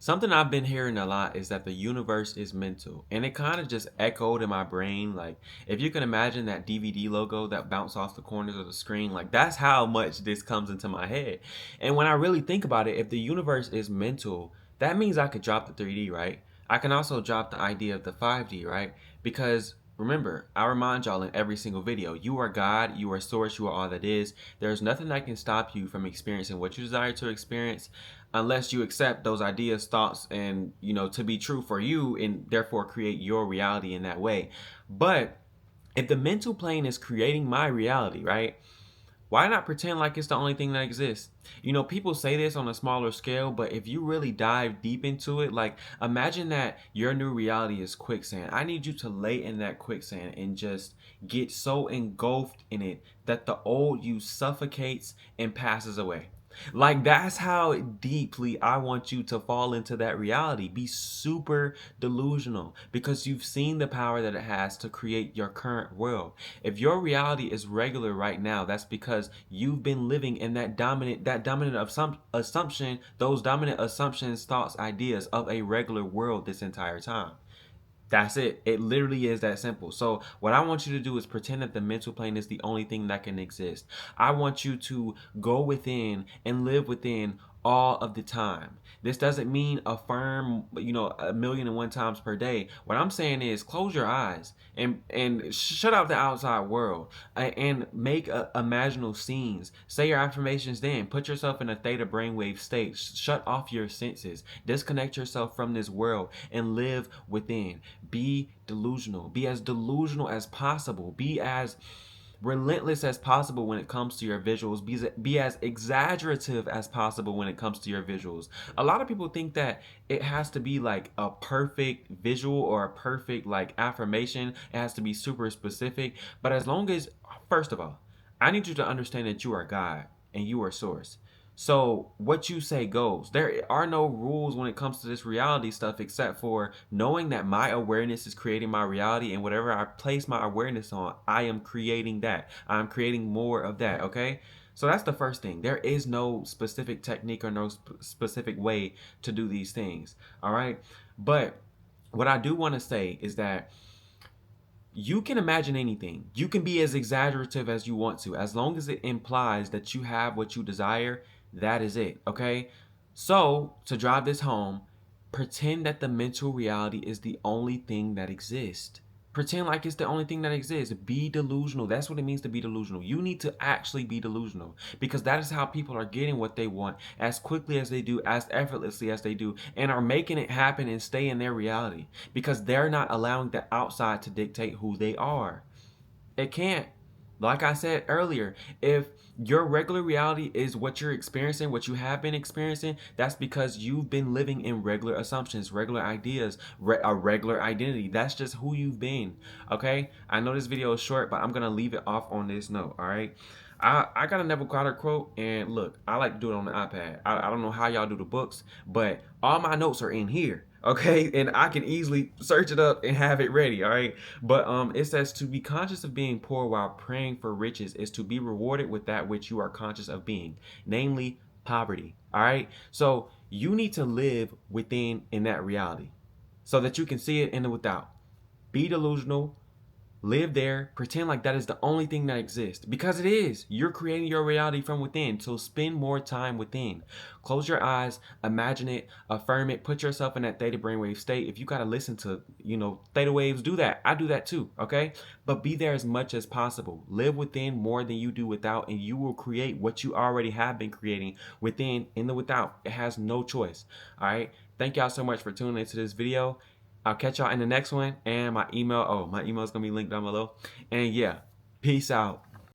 Something I've been hearing a lot is that the universe is mental. And it kind of just echoed in my brain. Like, if you can imagine that DVD logo that bounced off the corners of the screen, like, that's how much this comes into my head. And when I really think about it, if the universe is mental, that means I could drop the 3D, right? I can also drop the idea of the 5D, right? Because remember, I remind y'all in every single video, you are God, you are source, you are all that is. There's nothing that can stop you from experiencing what you desire to experience unless you accept those ideas, thoughts, and to be true for you, and therefore create your reality in that way. But if the mental plane is creating my reality, right? Why not pretend like it's the only thing that exists? People say this on a smaller scale, but if you really dive deep into it, like imagine that your new reality is quicksand. I need you to lay in that quicksand and just get so engulfed in it that the old you suffocates and passes away. Like that's how deeply I want you to fall into that reality. Be super delusional because you've seen the power that it has to create your current world. If your reality is regular right now, that's because you've been living in that dominant assumption, those dominant assumptions, thoughts, ideas of a regular world this entire time. That's it. It literally is that simple. So, what I want you to do is pretend that the mental plane is the only thing that can exist. I want you to go within and live within all of the time. This doesn't mean affirm, a million and one times per day. What I'm saying is close your eyes and shut out the outside world and make imaginal scenes. Say your affirmations then. Put yourself in a theta brainwave state. Shut off your senses. Disconnect yourself from this world and live within. Be delusional. Be as delusional as possible. Be as relentless as possible when it comes to your visuals. Be as exaggerative as possible when it comes to your visuals. A lot of people think that it has to be like a perfect visual or a perfect like affirmation. It has to be super specific. But as long as, first of all, I need you to understand that you are God and you are source. So what you say goes. There are no rules when it comes to this reality stuff except for knowing that my awareness is creating my reality, and whatever I place my awareness on, I am creating that. I'm creating more of that, okay? So that's the first thing. There is no specific technique or no specific way to do these things, all right? But what I do want to say is that you can imagine anything. You can be as exaggerative as you want to. As long as it implies that you have what you desire, that is it, okay? So, to drive this home, pretend that the mental reality is the only thing that exists. Pretend like it's the only thing that exists. Be delusional. That's what it means to be delusional. You need to actually be delusional because that is how people are getting what they want as quickly as they do, as effortlessly as they do, and are making it happen and stay in their reality because they're not allowing the outside to dictate who they are. It can't. Like I said earlier, if your regular reality is what you're experiencing, what you have been experiencing, that's because you've been living in regular assumptions, regular ideas, a regular identity. That's just who you've been. Okay? I know this video is short, but I'm going to leave it off on this note. All right? I got a Neville Goddard quote, and look, I like to do it on the iPad. I don't know how y'all do the books, but all my notes are in here. Okay, and I can easily search it up and have it ready. All right, but it says to be conscious of being poor while praying for riches is to be rewarded with that which you are conscious of being, namely poverty. All right, so you need to live within in that reality so that you can see it in the without. Be delusional. Live there, pretend like that is the only thing that exists because it is. You're creating your reality from within. So spend more time within. Close your eyes, imagine it, affirm it, put yourself in that theta brainwave state. If you got to listen to, theta waves, do that. I do that too, okay? But be there as much as possible. Live within more than you do without, and you will create what you already have been creating within in the without. It has no choice, all right? Thank y'all so much for tuning into this video. I'll catch y'all in the next one. And my email is going to be linked down below. And yeah, peace out.